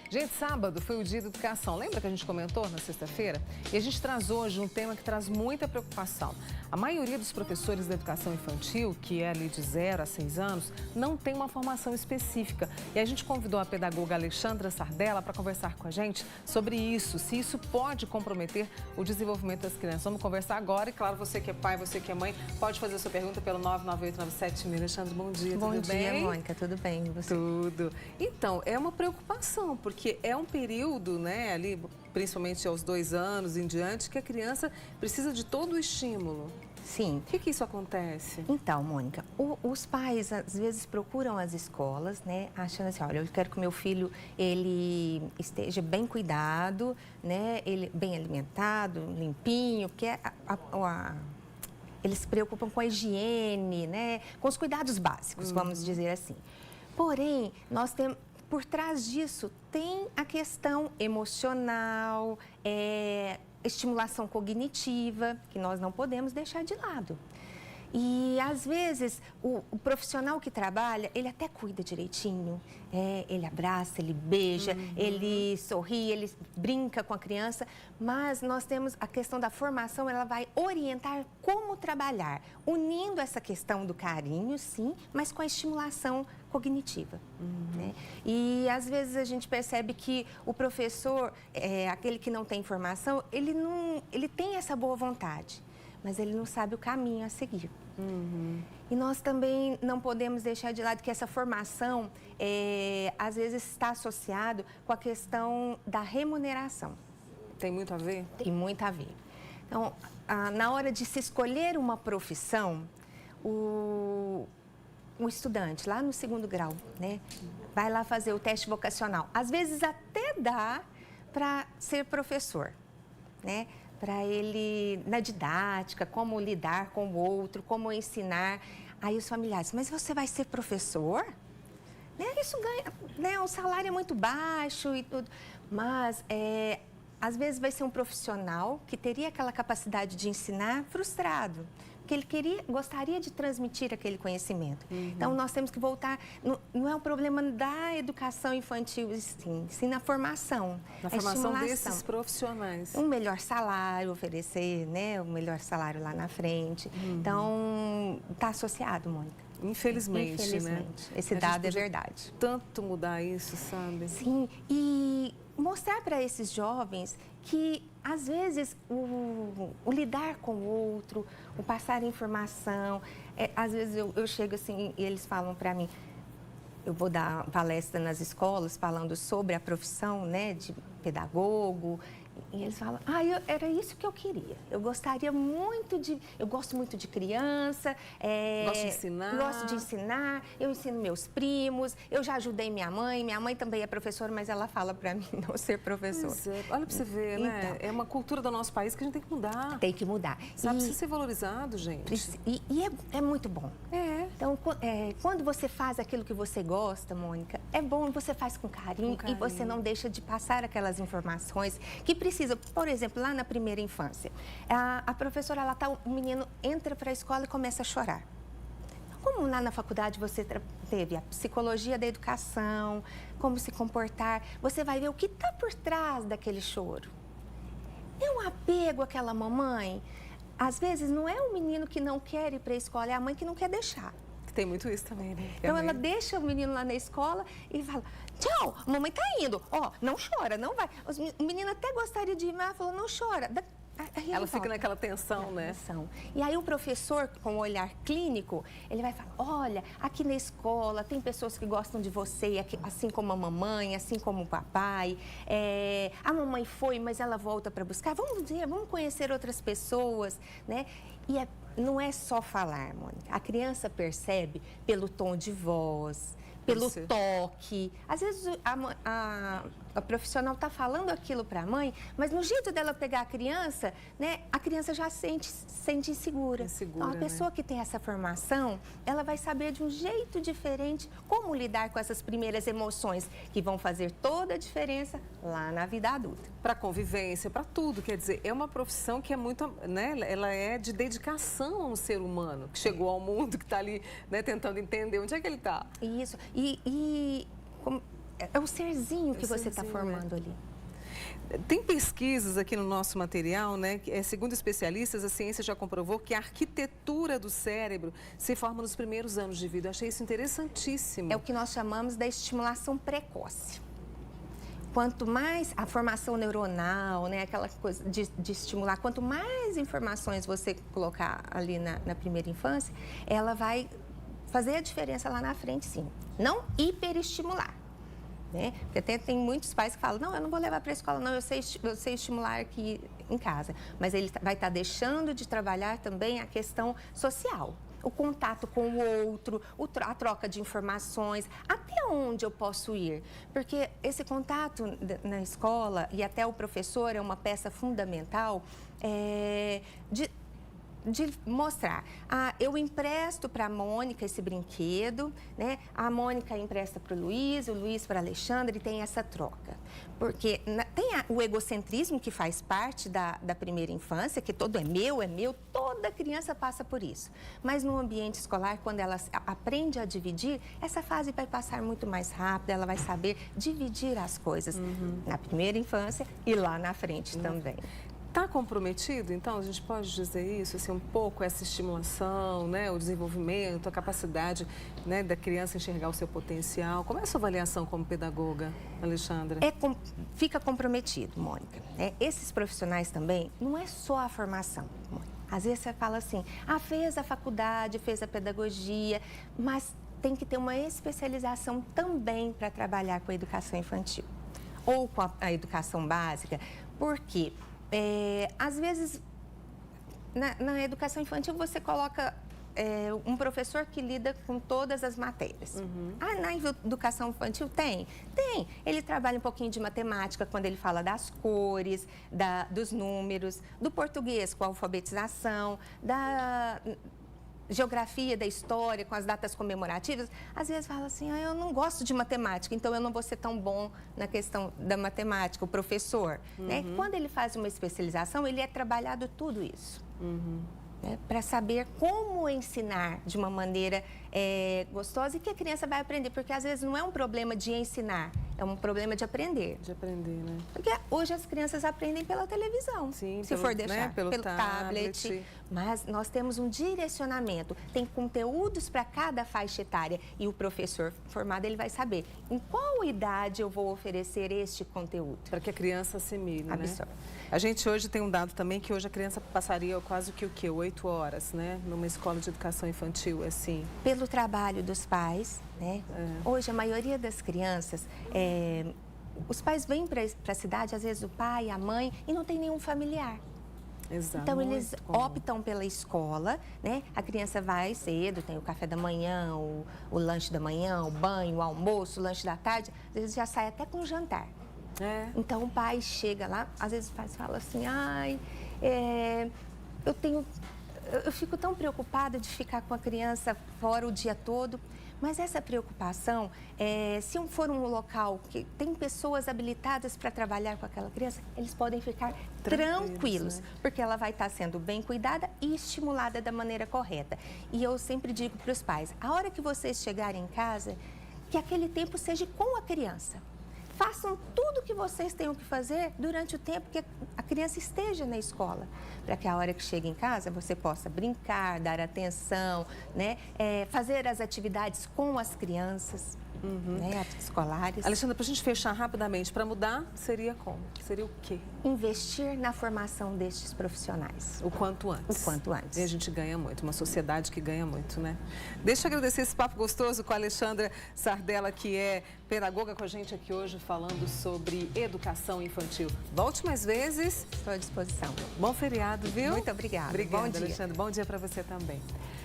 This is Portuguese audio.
Gente, sábado foi o dia da educação. Lembra que a gente comentou na sexta-feira? E a gente traz hoje um tema que traz muita preocupação. A maioria dos professores da educação infantil, que é ali de 0 a 6 anos, não tem uma formação específica. E a gente convidou a pedagoga Alexandra Sardella para conversar com a gente sobre isso, se isso pode comprometer o desenvolvimento das crianças. Vamos conversar agora e, claro, você que é pai, você que é mãe, pode fazer a sua pergunta pelo 99897 mil. Alexandre, bom dia, Bom tudo dia, bem? Mônica, tudo bem? E você? Tudo. Então, é uma preocupação, porque é um período, né, ali, principalmente aos 2 anos em diante, que a criança precisa de todo o estímulo. Sim. Por que isso acontece? Então, Mônica, os pais às vezes procuram as escolas, né, achando assim, olha, eu quero que o meu filho ele esteja bem cuidado, né, ele bem alimentado, limpinho, porque eles se preocupam com a higiene, né, com os cuidados básicos, vamos dizer assim. Porém, nós temos por trás disso tem a questão emocional, estimulação cognitiva, que nós não podemos deixar de lado. E, às vezes, o profissional que trabalha, ele até cuida direitinho, ele abraça, ele beija, ele sorri, ele brinca com a criança, mas nós temos a questão da formação, ela vai orientar como trabalhar, unindo essa questão do carinho, sim, mas com a estimulação cognitiva. Né? E, às vezes, a gente percebe que o professor, aquele que não tem formação, ele tem essa boa vontade, mas ele não sabe o caminho a seguir. E nós também não podemos deixar de lado que essa formação, às vezes, está associado com a questão da remuneração. Tem muito a ver? Tem muito a ver. Então, na hora de se escolher uma profissão, o estudante, lá no 2º grau, né, vai lá fazer o teste vocacional. Às vezes, até dá para ser professor, né? Para ele, na didática, como lidar com o outro, como ensinar. Aí os familiares, mas você vai ser professor? Né? Isso ganha, né? O salário é muito baixo e tudo. Mas, às vezes, vai ser um profissional que teria aquela capacidade de ensinar frustrado. Porque ele gostaria de transmitir aquele conhecimento. Então, nós temos que voltar, não é um problema da educação infantil, sim na formação. Na formação desses profissionais. Um melhor salário, oferecer, né, um melhor salário lá na frente. Então, está associado, Mônica. Infelizmente, né? Esse dado é verdade. Tanto mudar isso, sabe? Sim, e mostrar para esses jovens que, às vezes, o lidar com o outro, o passar informação, às vezes eu chego assim e eles falam para mim, eu vou dar palestra nas escolas falando sobre a profissão, né, de pedagogo, e eles falam, era isso que eu queria. Eu gostaria muito eu gosto muito de criança. Gosto de ensinar. Gosto de ensinar, eu ensino meus primos, eu já ajudei minha mãe também é professora, mas ela fala para mim não ser professora. Olha para você ver, né? Então, é uma cultura do nosso país que a gente tem que mudar. Tem que mudar. Sabe, precisa ser valorizado, gente. E é muito bom. Então, quando você faz aquilo que você gosta, Mônica, é bom, você faz com carinho e você não deixa de passar aquelas informações que precisa. Por exemplo, lá na primeira infância, a professora, o menino entra para a escola e começa a chorar. Como lá na faculdade você teve a psicologia da educação, como se comportar, você vai ver o que está por trás daquele choro. É um apego àquela mamãe. Às vezes não é o menino que não quer ir para a escola, é a mãe que não quer deixar. Tem muito isso também, né? Então, ela deixa o menino lá na escola e fala, tchau, a mamãe tá indo. Não chora, não vai. O menino até gostaria de ir, mas ela falou, não chora. Ela fica naquela tensão, né? E aí o professor, com o olhar clínico, ele vai falar, olha, aqui na escola tem pessoas que gostam de você, assim como a mamãe, assim como o papai. A mamãe foi, mas ela volta para buscar. Vamos conhecer outras pessoas, né? E não é só falar, Mônica. A criança percebe pelo tom de voz, pelo toque. Às vezes a profissional está falando aquilo para a mãe, mas no jeito dela pegar a criança, né, a criança já se sente insegura. Então, a pessoa que tem essa formação, ela vai saber de um jeito diferente como lidar com essas primeiras emoções que vão fazer toda a diferença lá na vida adulta. Para convivência, para tudo. Quer dizer, é uma profissão que é muito, né, ela é de dedicação a um ser humano que chegou ao mundo, que está ali, né, tentando entender onde é que ele está. Isso. E é o serzinho que você está formando ali. Tem pesquisas aqui no nosso material, né? Segundo especialistas, a ciência já comprovou que a arquitetura do cérebro se forma nos primeiros anos de vida. Eu achei isso interessantíssimo. É o que nós chamamos da estimulação precoce. Quanto mais a formação neuronal, né, aquela coisa de estimular, quanto mais informações você colocar ali na primeira infância, ela vai fazer a diferença lá na frente, sim. Não hiperestimular. Né? Porque até tem muitos pais que falam, não, eu não vou levar para a escola, não, eu sei estimular aqui em casa. Mas ele vai estar deixando de trabalhar também a questão social. O contato com o outro, a troca de informações, até onde eu posso ir. Porque esse contato na escola e até o professor é uma peça fundamental de mostrar, eu empresto para a Mônica esse brinquedo, né? A Mônica empresta para o Luiz para a Alexandra e tem essa troca. Porque tem o egocentrismo que faz parte da primeira infância, que todo é meu, toda criança passa por isso. Mas no ambiente escolar, quando ela aprende a dividir, essa fase vai passar muito mais rápido, ela vai saber dividir as coisas na primeira infância e lá na frente também. Está comprometido, então, a gente pode dizer isso, assim, um pouco essa estimulação, né, o desenvolvimento, a capacidade, né, da criança enxergar o seu potencial. Como é a sua avaliação como pedagoga, Alexandra? Fica comprometido, Mônica. Esses profissionais também, não é só a formação, Mônica. Às vezes você fala assim, fez a faculdade, fez a pedagogia, mas tem que ter uma especialização também para trabalhar com a educação infantil ou com a educação básica. Por quê? Às vezes, na educação infantil, você coloca um professor que lida com todas as matérias. Na educação infantil tem? Tem. Ele trabalha um pouquinho de matemática, quando ele fala das cores, dos números, do português com a alfabetização, da geografia, da história, com as datas comemorativas. Às vezes fala assim, eu não gosto de matemática, então eu não vou ser tão bom na questão da matemática, o professor. Né? Quando ele faz uma especialização, ele é trabalhado tudo isso. Né? Para saber como ensinar de uma maneira gostosa e que a criança vai aprender. Porque às vezes não é um problema de ensinar, é um problema de aprender. De aprender, né? Porque hoje as crianças aprendem pela televisão, sim, se for deixar, né? Pelo tablet. Mas nós temos um direcionamento, tem conteúdos para cada faixa etária e o professor formado ele vai saber em qual idade eu vou oferecer este conteúdo. Para que a criança assimile, Absorve. né? A gente hoje tem um dado também que hoje a criança passaria quase que 8 horas, né? Numa escola de educação infantil, assim. Pelo trabalho dos pais, né? Hoje a maioria das crianças, os pais vêm para a cidade, às vezes o pai, a mãe, e não tem nenhum familiar. Exato. Então, eles optam pela escola, né? A criança vai cedo, tem o café da manhã, o lanche da manhã, o banho, o almoço, o lanche da tarde. Às vezes já sai até com jantar. Então, o pai chega lá, às vezes o pai fala assim, eu fico tão preocupada de ficar com a criança fora o dia todo. Mas essa preocupação, se for um local que tem pessoas habilitadas para trabalhar com aquela criança, eles podem ficar tranquilos, né? Porque ela vai estar sendo bem cuidada e estimulada da maneira correta. E eu sempre digo para os pais, a hora que vocês chegarem em casa, que aquele tempo seja com a criança. Façam tudo o que vocês tenham que fazer durante o tempo que a criança esteja na escola. Para que a hora que chega em casa, você possa brincar, dar atenção, né? Fazer as atividades com as crianças, né? Escolares. Alexandra, para a gente fechar rapidamente, para mudar, seria como? Seria o quê? Investir na formação destes profissionais. O quanto antes. O quanto antes. E a gente ganha muito, uma sociedade que ganha muito, né? Deixa eu agradecer esse papo gostoso com a Alexandra Sardella, que é pedagoga com a gente aqui hoje, falando sobre educação infantil. Volte mais vezes. Estou à disposição. Bom feriado, viu? Muito obrigada. Obrigada, Bom dia. Alexandra. Bom dia para você também.